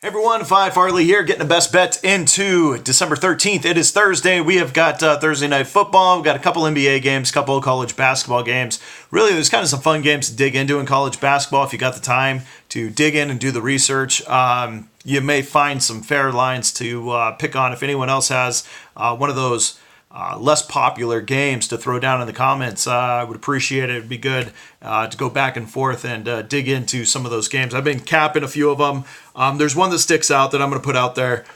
Hey everyone, Phi Farley here, getting the best bet into December 13th. It is Thursday. We have got Thursday night football. We've got a couple NBA games, a couple of college basketball games. Really, there's kind of some fun games to dig into in college basketball if you got the time to dig in and do the research. You may find some fair lines to pick on. If anyone else has one of those less popular games to throw down in the comments, I would appreciate it. It'd be good to go back and forth and dig into some of those games. I've been capping a few of them. There's one that sticks out that I'm going to put out there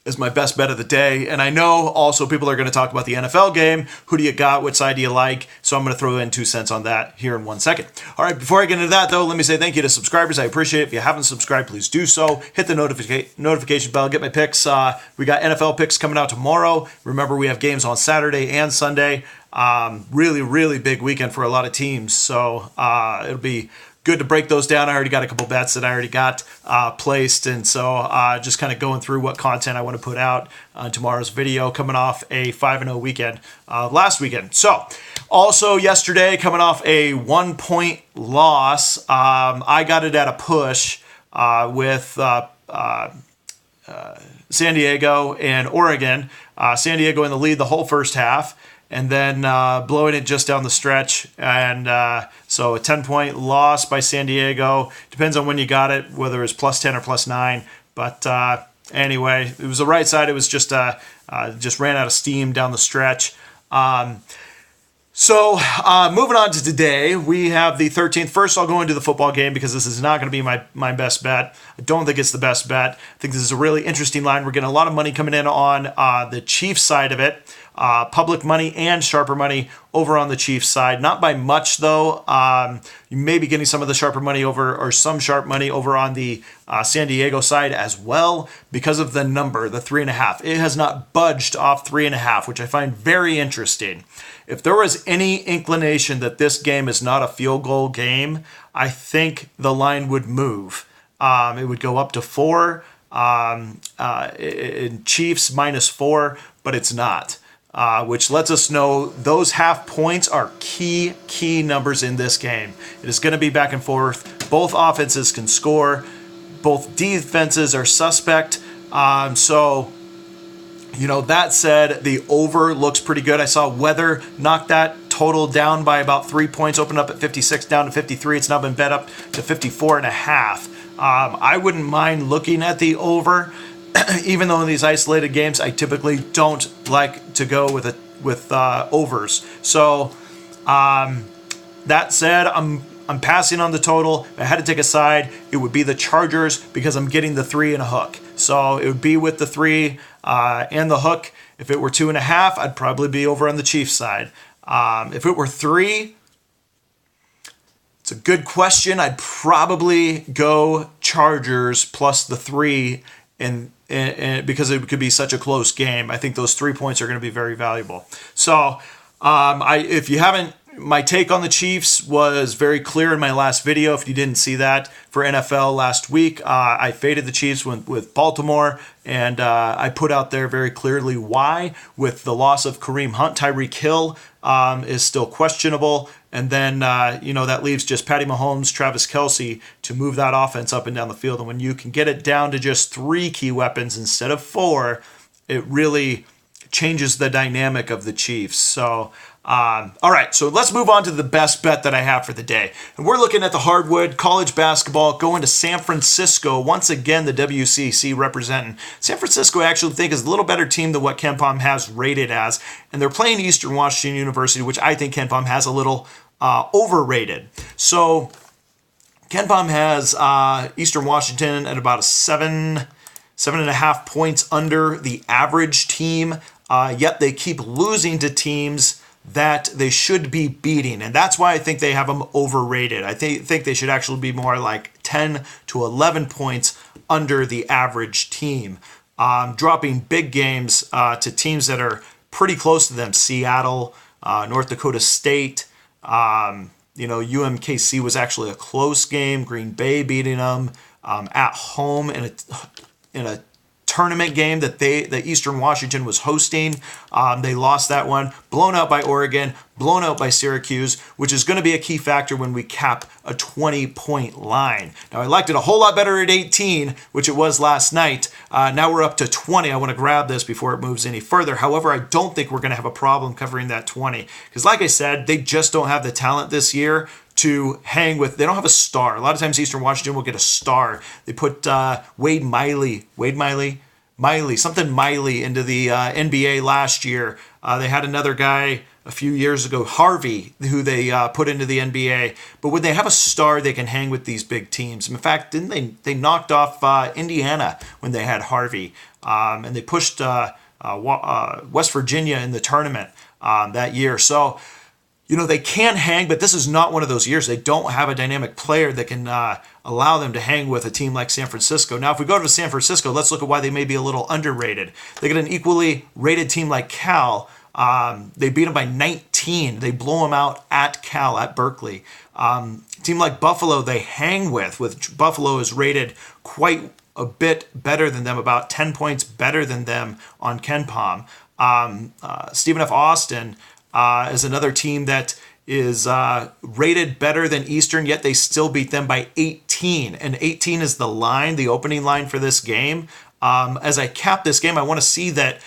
as my best bet of the day. And I know also people are going to talk about the NFL game. Who do you got? Which side do you like? So I'm going to throw in 2 cents on that here in 1 second. All right, before I get into that, though, let me say thank you to subscribers. I appreciate it. If you haven't subscribed, please do so. Hit the notification bell. Get my picks. We got NFL picks coming out tomorrow. Remember, we have games on Saturday and Sunday. Really big weekend for a lot of teams. So it'll be good to break those down. I already got a couple bets that I already got placed, and so just kind of going through what content I want to put out on tomorrow's video, coming off a 5-0 weekend last weekend. So also yesterday, coming off a 1-point loss, I got it at a push with San Diego and Oregon. San Diego in the lead the whole first half, and then blowing it just down the stretch. And so a 10-point loss by San Diego. Depends on when you got it, whether it's plus 10 or plus 9. But anyway, it was the right side. It was just ran out of steam down the stretch. So moving on to today, we have the 13th. First, I'll go into the football game because this is not going to be my best bet. I don't think it's the best bet. I think this is a really interesting line. We're getting a lot of money coming in on the Chiefs side of it. Public money and sharper money over on the Chiefs side. Not by much, though. You may be getting some of the sharper money over, or some sharp money over on the San Diego side as well, because of the number, the 3.5. It has not budged off 3.5, which I find very interesting. If there was any inclination that this game is not a field goal game, I think the line would move. It would go up to 4, in Chiefs -4, but it's not. Which lets us know those half points are key numbers in this game. It is going to be back and forth. Both offenses can score. Both defenses are suspect. So, that said, the over looks pretty good. I saw weather knock that total down by about 3 points, opened up at 56, down to 53. It's now been bet up to 54.5. I wouldn't mind looking at the over. Even though in these isolated games, I typically don't like to go with overs. So that said, I'm passing on the total. If I had to take a side, it would be the Chargers because I'm getting the 3 and a hook. So it would be with the 3 and the hook. If it were 2.5, I'd probably be over on the Chiefs side. If it were 3, it's a good question. I'd probably go Chargers plus the 3 and because it could be such a close game. I think those 3 points are going to be very valuable. So if you haven't, my take on the Chiefs was very clear in my last video. If you didn't see that for NFL last week, I faded the Chiefs with Baltimore, and I put out there very clearly why. With the loss of Kareem Hunt, Tyreek Hill is still questionable. And then, that leaves just Patty Mahomes, Travis Kelce to move that offense up and down the field. And when you can get it down to just 3 key weapons instead of 4, it really changes the dynamic of the Chiefs. So, all right, so let's move on to the best bet that I have for the day. And we're looking at the hardwood, college basketball, going to San Francisco. Once again, the WCC representing. San Francisco, I actually think, is a little better team than what KenPom has rated as. And they're playing Eastern Washington University, which I think KenPom has a little overrated. So KenPom has Eastern Washington at about a 7.5 points under the average team, yet they keep losing to teams that they should be beating. And that's why I think they have them overrated. I think they should actually be more like 10 to 11 points under the average team. Dropping big games to teams that are pretty close to them. Seattle, North Dakota State, UMKC was actually a close game. Green Bay beating them at home in a tournament game that Eastern Washington was hosting. They lost that one, blown out by Oregon, blown out by Syracuse, which is going to be a key factor when we cap a 20-point line. Now, I liked it a whole lot better at 18, which it was last night. Now we're up to 20. I want to grab this before it moves any further. However, I don't think we're going to have a problem covering that 20 because, like I said, they just don't have the talent this year to hang with. They don't have a star. A lot of times Eastern Washington will get a star. They put Miley into the NBA last year. They had another guy a few years ago, Harvey, who they put into the NBA. But when they have a star, they can hang with these big teams. In fact, didn't they knocked off Indiana when they had Harvey, and they pushed West Virginia in the tournament that year. So, they can hang, but this is not one of those years. They don't have a dynamic player that can allow them to hang with a team like San Francisco. Now, if we go to San Francisco, let's look at why they may be a little underrated. They get an equally rated team like Cal. They beat them by 19. They blow them out at Cal, at Berkeley. Team like Buffalo, they hang with Buffalo is rated quite a bit better than them, about 10 points better than them on KenPom. Stephen F. Austin is another team that is rated better than Eastern, yet they still beat them by 18. And 18 is the opening line for this game. As I cap this game, I want to see that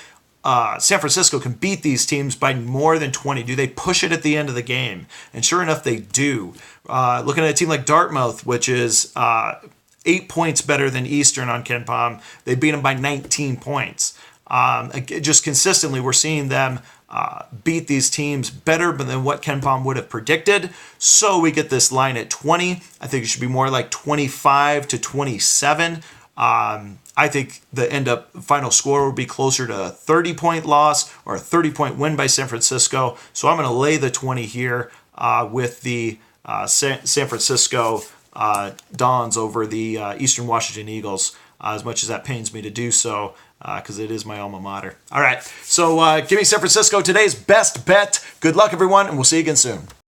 San Francisco can beat these teams by more than 20. Do they push it at the end of the game? And sure enough, they do. Looking at a team like Dartmouth, which is 8 points better than Eastern on KenPom, they beat them by 19 points. Just consistently, we're seeing them beat these teams better than what KenPom would have predicted. So we get this line at 20. I think it should be more like 25 to 27. I think the final score will be closer to a 30-point loss or a 30-point win by San Francisco. So I'm going to lay the 20 here with the San Francisco Dons over the Eastern Washington Eagles, as much as that pains me to do so, because it is my alma mater. All right, so give me San Francisco, today's best bet. Good luck, everyone, and we'll see you again soon.